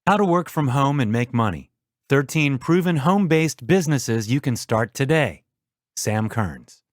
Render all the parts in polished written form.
How to work from home and make money. 13 proven home-based businesses you can start today. Sam Kearns.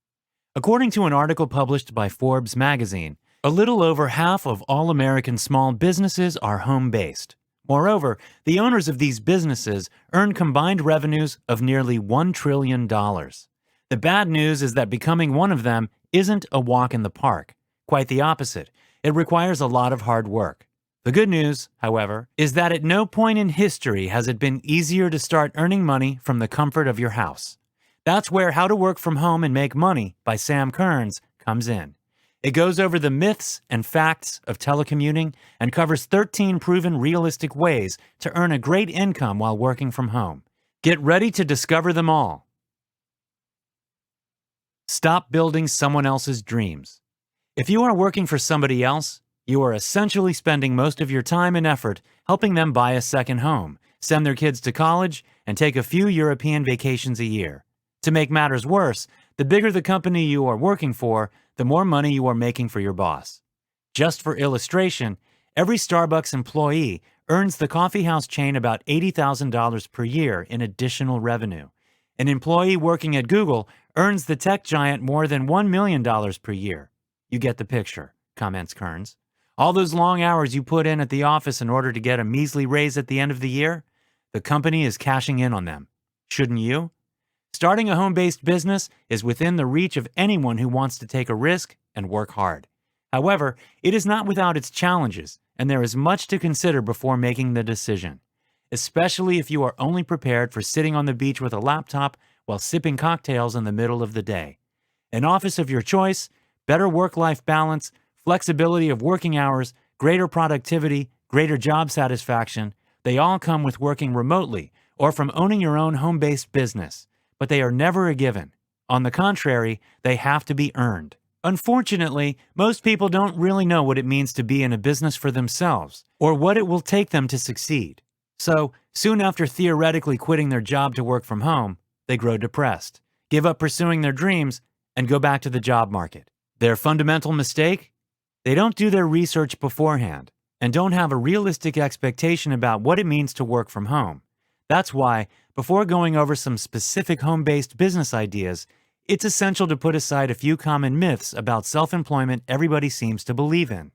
According to an article published by Forbes magazine, a little over half of all American small businesses are home-based. Moreover, the owners of these businesses earn combined revenues of nearly $1 trillion. The bad news is that becoming one of them isn't a walk in the park. Quite the opposite. It requires a lot of hard work. The good news, however, is that at no point in history has it been easier to start earning money from the comfort of your house. That's where How to Work from Home and Make Money by Sam Kearns comes in. It goes over the myths and facts of telecommuting and covers 13 proven realistic ways to earn a great income while working from home. Get ready to discover them all. Stop building someone else's dreams. If you are working for somebody else, you are essentially spending most of your time and effort helping them buy a second home, send their kids to college, and take a few European vacations a year. To make matters worse, the bigger the company you are working for, the more money you are making for your boss. Just for illustration, every Starbucks employee earns the coffeehouse chain about $80,000 per year in additional revenue. An employee working at Google earns the tech giant more than $1 million per year. You get the picture, comments Kearns. All those long hours you put in at the office in order to get a measly raise at the end of the year, the company is cashing in on them. Shouldn't you? Starting a home-based business is within the reach of anyone who wants to take a risk and work hard. However, it is not without its challenges, and there is much to consider before making the decision, especially if you are only prepared for sitting on the beach with a laptop while sipping cocktails in the middle of the day. An office of your choice, better work-life balance, flexibility of working hours, greater productivity, greater job satisfaction, they all come with working remotely or from owning your own home-based business, but they are never a given. On the contrary, they have to be earned. Unfortunately, most people don't really know what it means to be in a business for themselves or what it will take them to succeed. So, soon after theoretically quitting their job to work from home, they grow depressed, give up pursuing their dreams, and go back to the job market. Their fundamental mistake? They don't do their research beforehand and don't have a realistic expectation about what it means to work from home. That's why, before going over some specific home-based business ideas, it's essential to put aside a few common myths about self-employment everybody seems to believe in.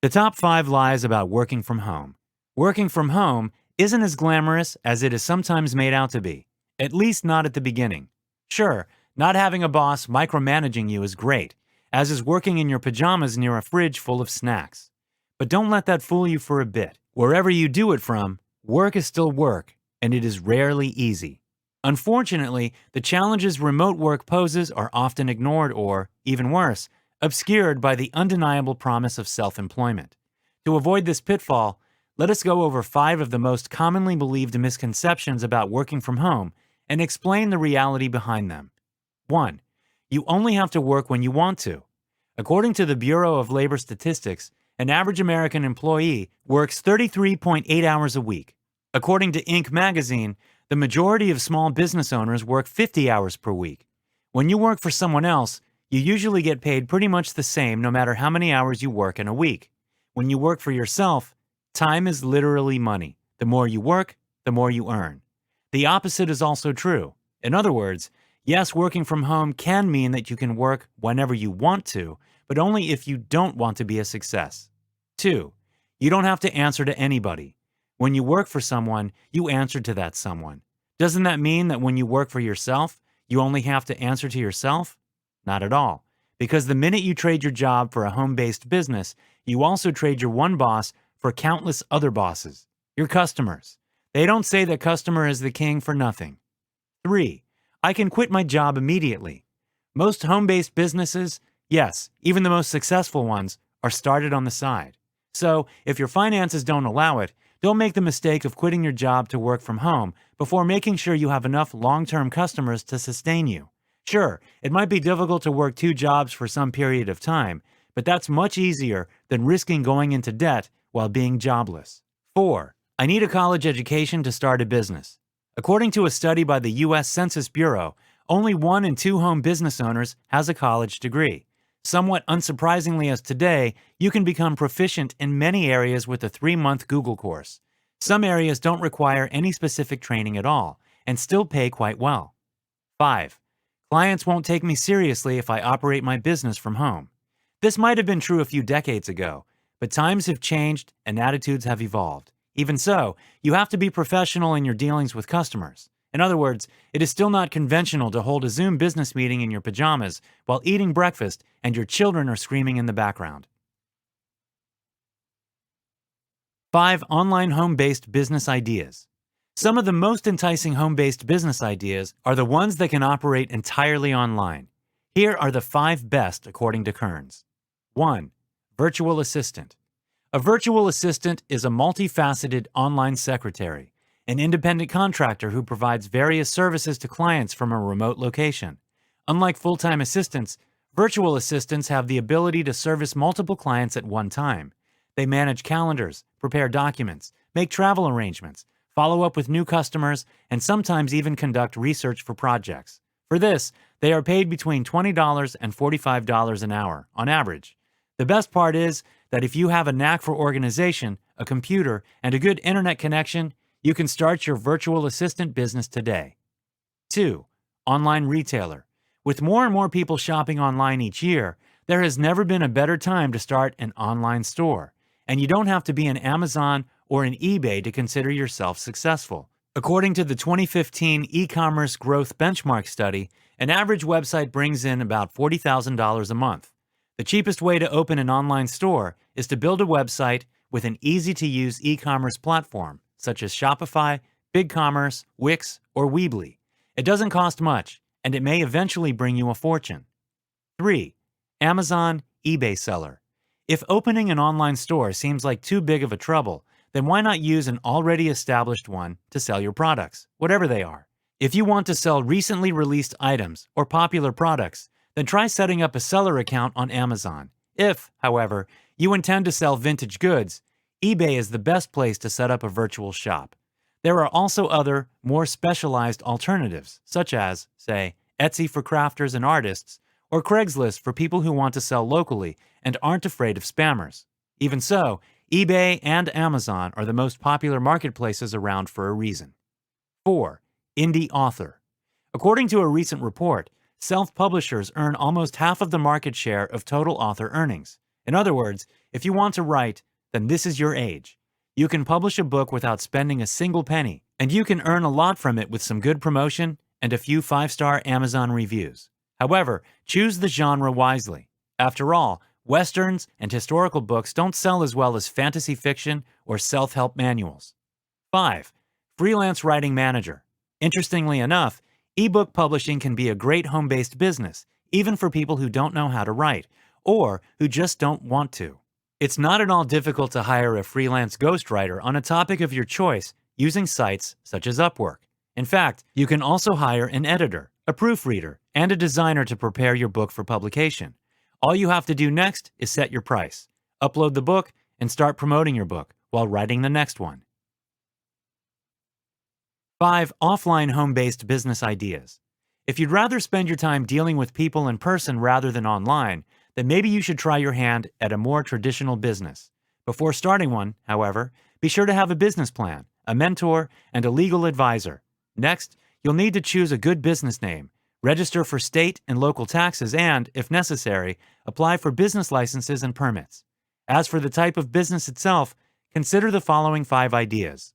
The top 5 lies about working from home. Working from home isn't as glamorous as it is sometimes made out to be, at least not at the beginning. Sure, not having a boss micromanaging you is great, as is working in your pajamas near a fridge full of snacks. But don't let that fool you for a bit. Wherever you do it from, work is still work, and it is rarely easy. Unfortunately, the challenges remote work poses are often ignored or, even worse, obscured by the undeniable promise of self-employment. To avoid this pitfall, let us go over 5 of the most commonly believed misconceptions about working from home and explain the reality behind them. 1. You only have to work when you want to. According to the Bureau of Labor Statistics, an average American employee works 33.8 hours a week. According to Inc. magazine, the majority of small business owners work 50 hours per week. When you work for someone else, you usually get paid pretty much the same no matter how many hours you work in a week. When you work for yourself, time is literally money. The more you work, the more you earn. The opposite is also true. In other words, yes, working from home can mean that you can work whenever you want to, but only if you don't want to be a success. 2. You don't have to answer to anybody. When you work for someone, you answer to that someone. Doesn't that mean that when you work for yourself, you only have to answer to yourself? Not at all. Because the minute you trade your job for a home-based business, you also trade your one boss for countless other bosses, your customers. They don't say that customer is the king for nothing. 3. I can quit my job immediately. Most home-based businesses, yes, even the most successful ones, are started on the side. So, if your finances don't allow it, don't make the mistake of quitting your job to work from home before making sure you have enough long-term customers to sustain you. Sure, it might be difficult to work 2 jobs for some period of time, but that's much easier than risking going into debt while being jobless. 4. I need a college education to start a business. According to a study by the U.S. Census Bureau, only 1 in 2 home business owners has a college degree. Somewhat unsurprisingly as today, you can become proficient in many areas with a 3-month Google course. Some areas don't require any specific training at all and still pay quite well. 5. Clients won't take me seriously if I operate my business from home. This might have been true a few decades ago, but times have changed and attitudes have evolved. Even so, you have to be professional in your dealings with customers. In other words, it is still not conventional to hold a Zoom business meeting in your pajamas while eating breakfast and your children are screaming in the background. 5 online home-based business ideas. Some of the most enticing home-based business ideas are the ones that can operate entirely online. Here are the 5 best according to Kearns. 1. Virtual assistant. A virtual assistant is a multifaceted online secretary, an independent contractor who provides various services to clients from a remote location. Unlike full-time assistants, virtual assistants have the ability to service multiple clients at one time. They manage calendars, prepare documents, make travel arrangements, follow up with new customers, and sometimes even conduct research for projects. For this, they are paid between $20 and $45 an hour, on average. The best part is that if you have a knack for organization, a computer, and a good internet connection, you can start your virtual assistant business today. 2. Online retailer. With more and more people shopping online each year, there has never been a better time to start an online store. And you don't have to be an Amazon or an eBay to consider yourself successful. According to the 2015 e-commerce growth benchmark study, an average website brings in about $40,000 a month. The cheapest way to open an online store is to build a website with an easy-to-use e-commerce platform, such as Shopify, BigCommerce, Wix, or Weebly. It doesn't cost much, and it may eventually bring you a fortune. 3. Amazon eBay seller. If opening an online store seems like too big of a trouble, then why not use an already established one to sell your products, whatever they are? If you want to sell recently released items or popular products, then try setting up a seller account on Amazon. If, however, you intend to sell vintage goods, eBay is the best place to set up a virtual shop. There are also other, more specialized alternatives, such as, say, Etsy for crafters and artists, or Craigslist for people who want to sell locally and aren't afraid of spammers. Even so, eBay and Amazon are the most popular marketplaces around for a reason. 4. Indie author. According to a recent report, self-publishers earn almost half of the market share of total author earnings. In other words, if you want to write, then this is your age. You can publish a book without spending a single penny, and you can earn a lot from it with some good promotion and a few 5-star Amazon reviews. However, choose the genre wisely. After all, Westerns and historical books don't sell as well as fantasy fiction or self-help manuals. 5. Freelance writing manager. Interestingly enough, ebook publishing can be a great home-based business, even for people who don't know how to write, or who just don't want to. It's not at all difficult to hire a freelance ghostwriter on a topic of your choice using sites such as Upwork. In fact, you can also hire an editor, a proofreader, and a designer to prepare your book for publication. All you have to do next is set your price, upload the book, and start promoting your book while writing the next one. 5. Offline home-based business ideas. If you'd rather spend your time dealing with people in person rather than online, then maybe you should try your hand at a more traditional business. Before starting one, however, be sure to have a business plan, a mentor, and a legal advisor. Next, you'll need to choose a good business name, register for state and local taxes, and, if necessary, apply for business licenses and permits. As for the type of business itself, consider the following 5 ideas.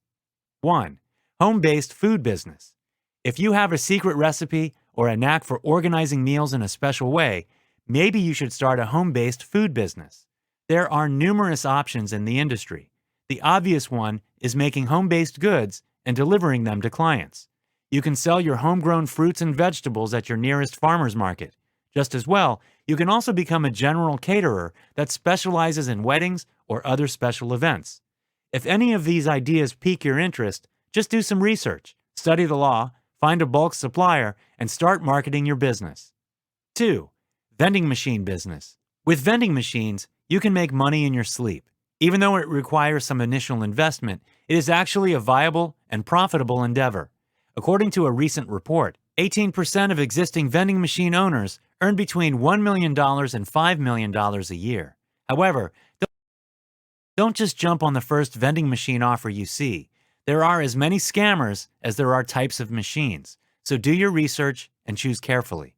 1. Home-based food business. If you have a secret recipe or a knack for organizing meals in a special way, maybe you should start a home-based food business. There are numerous options in the industry. The obvious one is making home-based goods and delivering them to clients. You can sell your homegrown fruits and vegetables at your nearest farmer's market. Just as well, you can also become a general caterer that specializes in weddings or other special events. If any of these ideas pique your interest, just do some research, study the law, find a bulk supplier, and start marketing your business. 2. Vending machine business. With vending machines, you can make money in your sleep. Even though it requires some initial investment, it is actually a viable and profitable endeavor. According to a recent report, 18% of existing vending machine owners earn between $1 million and $5 million a year. However, don't just jump on the first vending machine offer you see. There are as many scammers as there are types of machines, so do your research and choose carefully.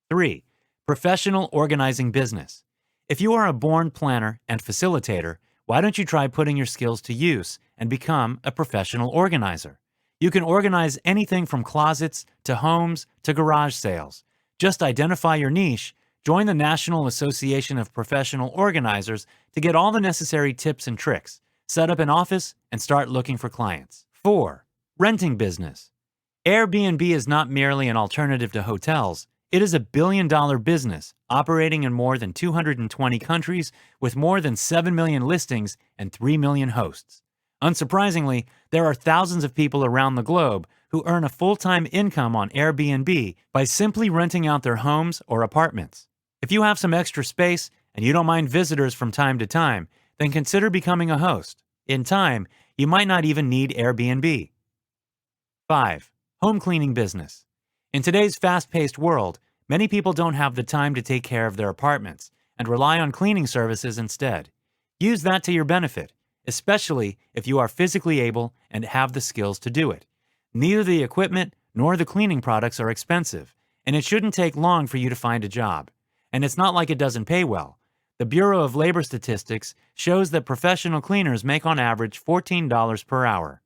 3. Professional organizing business. If you are a born planner and facilitator, why don't you try putting your skills to use and become a professional organizer? You can organize anything from closets to homes to garage sales. Just identify your niche, join the National Association of Professional Organizers to get all the necessary tips and tricks, set up an office, and start looking for clients. 4. Renting business. Airbnb is not merely an alternative to hotels. It is a billion-dollar business operating in more than 220 countries with more than 7 million listings and 3 million hosts. Unsurprisingly, there are thousands of people around the globe who earn a full-time income on Airbnb by simply renting out their homes or apartments. If you have some extra space and you don't mind visitors from time to time, then consider becoming a host. In time, you might not even need Airbnb. 5. Home cleaning business. In today's fast-paced world, many people don't have the time to take care of their apartments and rely on cleaning services instead. Use that to your benefit, especially if you are physically able and have the skills to do it. Neither the equipment nor the cleaning products are expensive, and it shouldn't take long for you to find a job. And it's not like it doesn't pay well. The Bureau of Labor Statistics shows that professional cleaners make on average $14 per hour.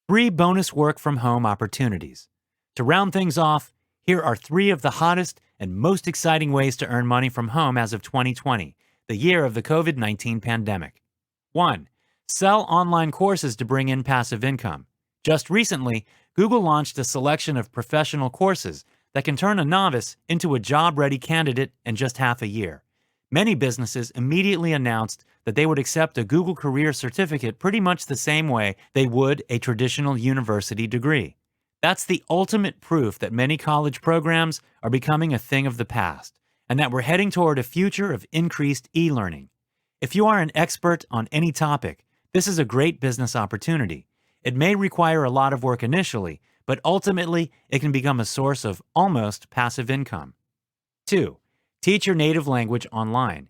3 bonus work-from-home opportunities. To round things off, here are 3 of the hottest and most exciting ways to earn money from home as of 2020, the year of the COVID-19 pandemic. 1. Sell online courses to bring in passive income. Just recently, Google launched a selection of professional courses that can turn a novice into a job-ready candidate in just half a year. Many businesses immediately announced that they would accept a Google Career Certificate pretty much the same way they would a traditional university degree. That's the ultimate proof that many college programs are becoming a thing of the past, and that we're heading toward a future of increased e-learning. If you are an expert on any topic, this is a great business opportunity. It may require a lot of work initially, but ultimately it can become a source of almost passive income. 2. Teach your native language online.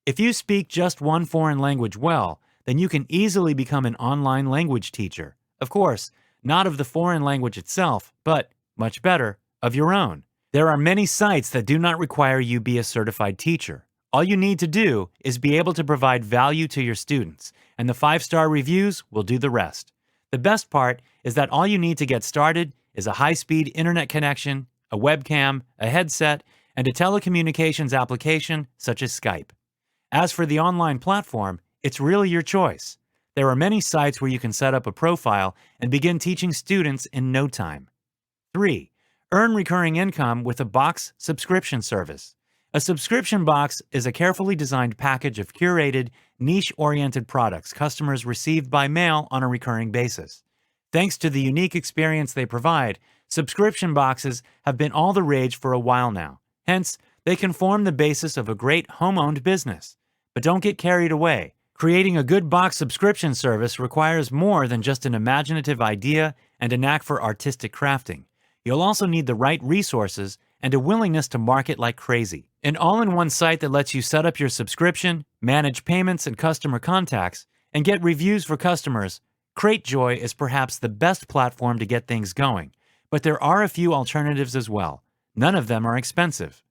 If you speak just one foreign language well, then you can easily become an online language teacher. Of course, not of the foreign language itself, but, much better, of your own. There are many sites that do not require you be a certified teacher. All you need to do is be able to provide value to your students, and the 5-star reviews will do the rest. The best part is that all you need to get started is a high-speed internet connection, a webcam, a headset, and a telecommunications application such as Skype. As for the online platform, it's really your choice. There are many sites where you can set up a profile and begin teaching students in no time. 3. Earn recurring income with a box subscription service. A subscription box is a carefully designed package of curated, niche-oriented products customers receive by mail on a recurring basis. Thanks to the unique experience they provide, subscription boxes have been all the rage for a while now. Hence, they can form the basis of a great home-owned business. But don't get carried away. Creating a good box subscription service requires more than just an imaginative idea and a knack for artistic crafting. You'll also need the right resources and a willingness to market like crazy. An all-in-one site that lets you set up your subscription, manage payments and customer contacts, and get reviews for customers. Cratejoy is perhaps the best platform to get things going, but there are a few alternatives as well. None of them are expensive.